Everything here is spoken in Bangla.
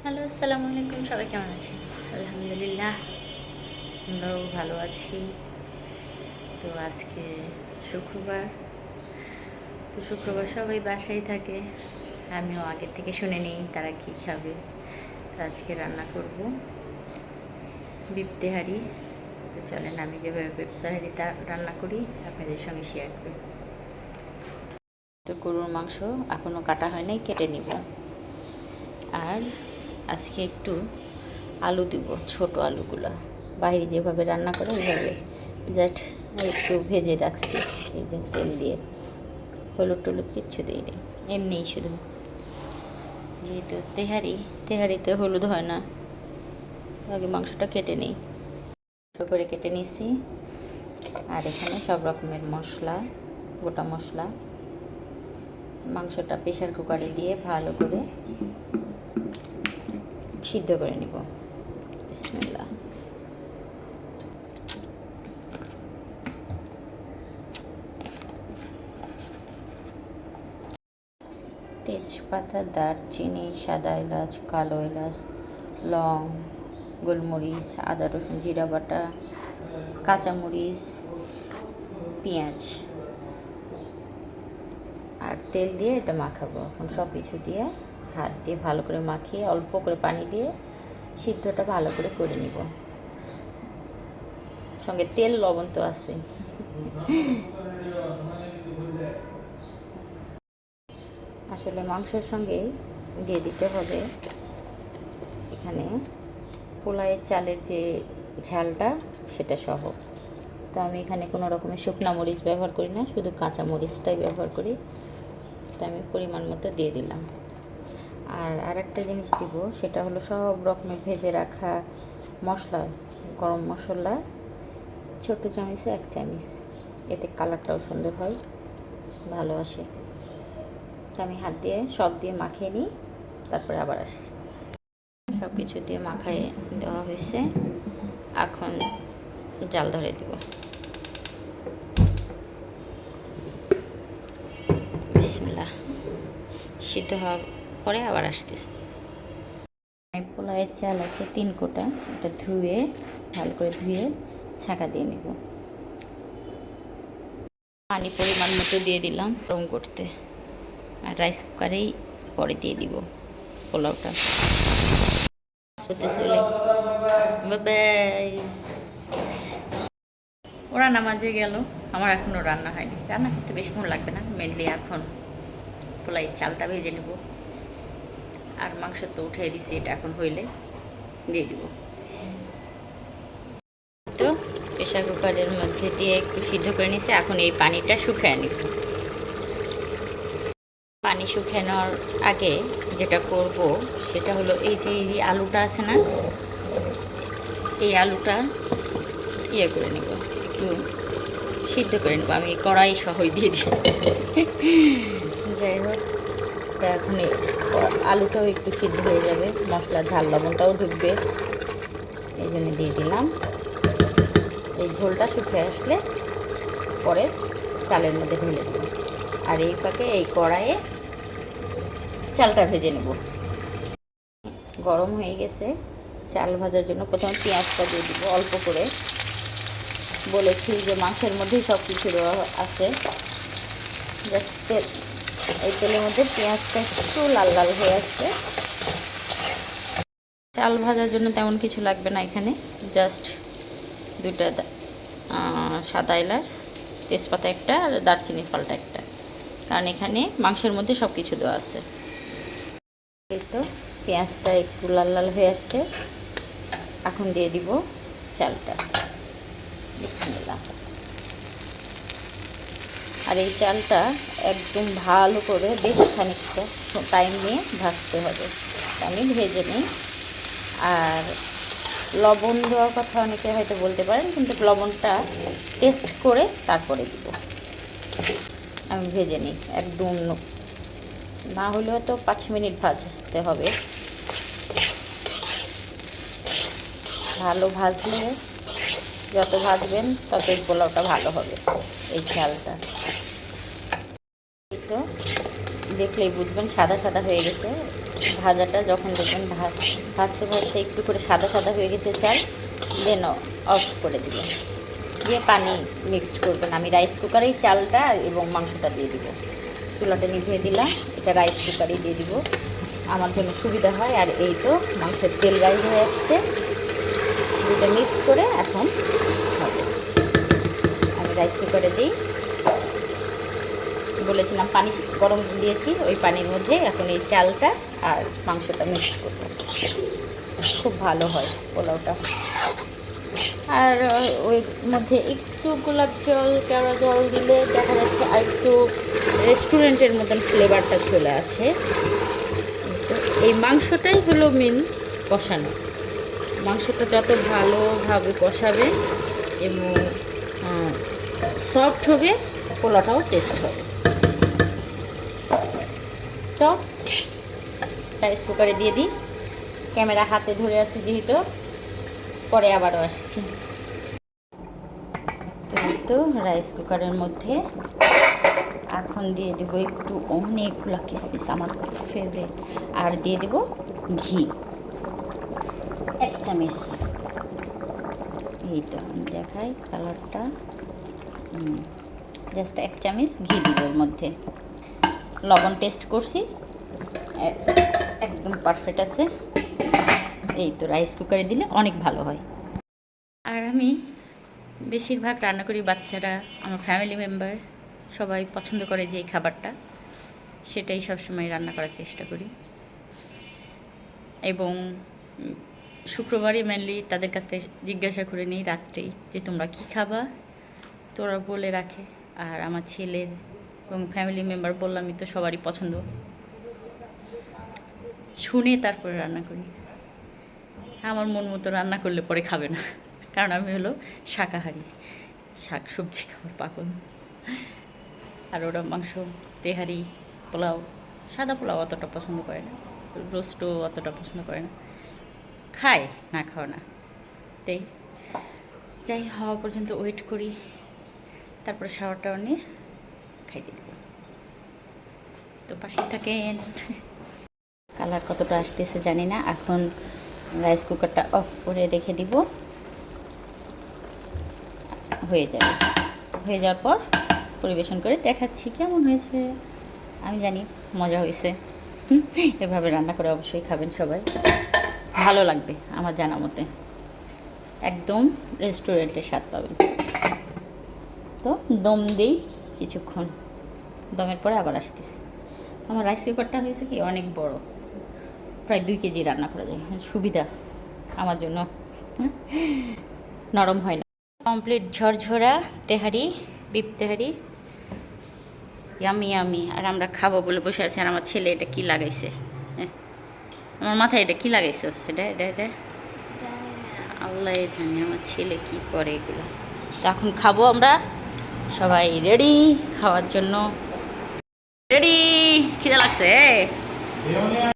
হ্যালো, আসসালামু আলাইকুম। সবাই কেমন আছেন? আলহামদুলিল্লাহ, আমরাও ভালো আছি। তো আজকে শুক্রবার। তো শুক্রবার সবাই বাসায় থাকে। আমিও আগের থেকে শুনে নিই তারা কী খাবে। তো আজকে রান্না করব বিফ তেহারি। তো চলেন আমি যেভাবে বিফ তেহারিটা রান্না করি আপনাদের সঙ্গে শেয়ার করি। তো গরুর মাংস এখনও কাটা হয় নাই, কেটে নিব। আর আজকে একটু আলু দিব, ছোট আলুগুলো বাইরে যেভাবে রান্না করে ওইভাবে জাস্ট একটু ভেজে রাখছি। এই যে তেল দিয়ে, হলুদ টলুদ কিচ্ছু দিইনি, এমনিই শুধু। যেহেতু তেহারিতে হলুদ হয় না, আগে মাংসটা কেটে নিই, ছোটো করে কেটে নিছি। আর এখানে সব রকমের মশলা, গোটা মশলা। মাংসটা প্রেশার কুকারে দিয়ে ভালো করে সিদ্ধ করে নিব। বিসমিল্লাহ। তেজপাতা, দারচিনি, সাদা এলাচ, কালো এলাচ, লং, গোলমরিচ, আদা রসুন জিরা বাটা, কাঁচামরিচ, পেঁয়াজ আর তেল দিয়ে এটা মাখাবো। এখন সব কিছু দিয়ে হাত দিয়ে ভালো করে মাখিয়ে অল্প করে পানি দিয়ে সিদ্ধটা ভালো করে করে নিব। সঙ্গে তেল লবণ তো আছে। আসলে মাংসের সঙ্গে দিয়ে দিতে হবে এখানে পোলাওয়ের চালের যে ঝালটা, সেটা সহ। তো আমি এখানে কোনো রকমের শুকনো মরিচ ব্যবহার করি না, শুধু কাঁচা মরিচটাই ব্যবহার করি। তো আমি পরিমাণ মতো দিয়ে দিলাম। আর আরেকটা জিনিস দিব, সেটা হলো সব রকমের ভেজে রাখা মশলা, গরম মশলা ছোটো চামচে 1 চামচ, এতে কালারটাও সুন্দর হয়, ভালো আসে। তো আমি হাত দিয়ে সব দিয়ে মাখিয়ে নিই, তারপরে আবার আসছি। সব কিছু দিয়ে মাখায় দেওয়া হয়েছে, এখন জাল ধরে দিব। বিসমিল্লাহ। সিদ্ধ হওয়ার পরে আবার আসতেছে। পোলাওয়ের চাল আছে 3 কোটা, এটা ধুয়ে ভালো করে ধুয়ে ছাঁকা দিয়ে নেব। পানি পরিমাণ মতো দিয়ে দিলাম গরম করতে, আর রাইস কুকারেই পরে দিয়ে দিব পোলাওটা। চলে বাই। ওরা নামাজে গেল, আমার এখনও রান্না হয়নি। রান্না করতে বেশিক্ষণ লাগবে না, মেনলি এখন পোলাওয়ের চালটা ভেজে নেব। আর মাংস তো উঠিয়ে দিছি, এটা এখন হইলে দিয়ে দিব। তো প্রেশার কুকারের মধ্যে দিয়ে একটু সিদ্ধ করে নিয়েছি, এখন এই পানিটা শুকিয়ে নিব। পানি শুকিয়ে নেওয়ার আগে যেটা করব সেটা হলো এই যে আলুটা আছে না, এই আলুটা ইয়ে করে নেব, একটু সিদ্ধ করে নেব। আমি কড়াই সহই দিয়ে দিই। যাই হোক, এখন আলুটাও একটু সিদ্ধ হয়ে যাবে, মশলা ঝাল লবণটাও ঢুকবে, এই জন্য দিয়ে দিলাম। এই ঝোলটা শুকিয়ে আসলে পরে চালের মধ্যে ঢেলে দেব। আর এই পাকে এই কড়াইয়ে চালটা ভেজে নেব। গরম হয়ে গেছে, চাল ভাজার জন্য প্রথমে পেঁয়াজটা দিয়ে দিব অল্প করে। বলেছি যে মাংসের মধ্যেই সব কিছু দেওয়া আছে। জাস্ট তেল, এই তেলের মধ্যে পেঁয়াজটা একটু লাল লাল হয়ে আসছে। চাল ভাজার জন্য তেমন কিছু লাগবে না, এখানে জাস্ট 2টা সাদা এলাচ, তেজপাতা একটা, আর দারচিনি ফলটা একটা, কারণ এখানে মাংসের মধ্যে সব কিছু দেওয়া আছে। এই তো পেঁয়াজটা একটু লাল লাল হয়ে আসছে, এখন দিয়ে দিব চালটা। বিসমিল্লাহ। আর এই চালটা একদম ভালো করে বেশ খানিকটা টাইম নিয়ে ভাজতে হবে। আমি ভেজে নিই। আর লবণ দেওয়ার কথা অনেকে হয়তো বলতে পারেন, কিন্তু লবণটা টেস্ট করে তারপরে দিব। আমি ভেজে নিই একদম, না হলেও তো 5 মিনিট ভাজতে হবে। ভালো ভাজলে, যত ভাজবেন ততই পোলাওটা ভালো হবে। এই চালটা এই তো দেখলেই বুঝবেন সাদা সাদা হয়ে গেছে, ভাজাটা যখন দেখবেন ভাজতে ভাজতে একটু করে সাদা সাদা হয়ে গেছে চাল, দেন অফ করে দিবেন, দিয়ে পানি মিক্সড করবেন। আমি রাইস কুকারেই চালটা এবং মাংসটা দিয়ে দিব। চুলাটা নিভিয়ে দিলাম, এটা রাইস কুকারেই দিয়ে দিব, আমার জন্য সুবিধা হয়। আর এই তো মাংসের তেল রাইস হয়ে আসছে, দুটো মিক্স করে এখন হবে। আমি রাইস কুকারে দিই, বলেছিলাম পানি গরম দিয়েছি, ওই পানির মধ্যে এখন এই চালটা আর মাংসটা মিক্স করব। খুব ভালো হয় পোলাওটা। আর ওই মধ্যে একটু গোলাপ জল, কেওড়া জল দিলে দেখা যাচ্ছে আর একটু রেস্টুরেন্টের মতন ফ্লেভারটা চলে আসে। তো এই মাংসটাই হলো মেন কষানো। মাংসটা যত ভালোভাবে কষাবে এবং সফট হবে, পোলাওটাও টেস্ট হবে। তো রাইস কুকারে দিয়ে দিই, ক্যামেরা হাতে ধরে আসছি যেহেতু, পরে আবারও আসছি। তো রাইস কুকারের মধ্যে এখন দিয়ে দেবো একটু অনেকগুলো কিশমিশ, আমার খুব ফেভারিট, আর দিয়ে দেবো ঘি 1 চামচ। এই তো আমি দেখাই কালারটা, জাস্ট 1 চামচ ঘি দিব এর মধ্যে। লবণ টেস্ট করছি, একদম পারফেক্ট আছে। এই তো রাইস কুকারে দিলে অনেক ভালো হয়। আর আমি বেশিরভাগ রান্না করি, বাচ্চারা, আমার ফ্যামিলি মেম্বার সবাই পছন্দ করে যে খাবারটা, সেটাই সবসময় রান্না করার চেষ্টা করি। এবং শুক্রবারই মেনলি তাদের কাছ থেকে জিজ্ঞাসা করে নিই রাত্রেই যে তোমরা কী খাবা, তোরা বলে রাখে। আর আমার ছেলের এবং ফ্যামিলি মেম্বার বললামই তো, সবারই পছন্দ, শুনে তারপরে রান্না করি। আমার মন মতো রান্না করলে পরে খাবে না, কারণ আমি হলো শাকাহারি, শাক সবজি খাওয়ার পাগল। আর ওরা মাংস, তেহারি, পোলাও, সাদা পোলাও অতটা পছন্দ করে না, রোস্টও অতটা পছন্দ করে না, খায় না খাওয়া না। তাই যাই হওয়া পর্যন্ত ওয়েট করি, তারপরে শাওয়ারটাও নিয়ে খাইতে দেব। তো পাশেই থাকেন। কালার কতটা আসতেছে জানি না, এখন রাইস কুকারটা অফ করে রেখে দিব, হয়ে যাবে। হয়ে যাওয়ার পর পরিবেশন করে দেখাচ্ছি কেমন হয়েছে। আমি জানি মজা হয়েছে, এভাবে রান্না করে অবশ্যই খাবেন সবাই, ভালো লাগবে আমার জানা মতে, একদম রেস্টুরেন্টের স্বাদ পাবেন। তো দম দিই কিছুক্ষণ, দমের পরে আবার আসতেছি। আমার রাইস কুকারটা হয়েছে কি অনেক বড়, প্রায় 2 কেজি রান্না করা যায়, সুবিধা আমার জন্য, নরম হয় না। কমপ্লিট ঝরঝরা তেহারি, বিপ তেহারি, ইয়ামি ইয়ামি। আর আমরা খাবো বলে বসে আছি। আর আমার ছেলে এটা কি লাগাইছে, আমার মাথায় এটা কি লাগাইছে, সেটা এটা এটা আল্লাহ জানে আমার ছেলে কি করে এগুলো। তো এখন খাবো আমরা, সবাই রেডি খাওয়ার জন্য, রেডি। খিদে লাগছে।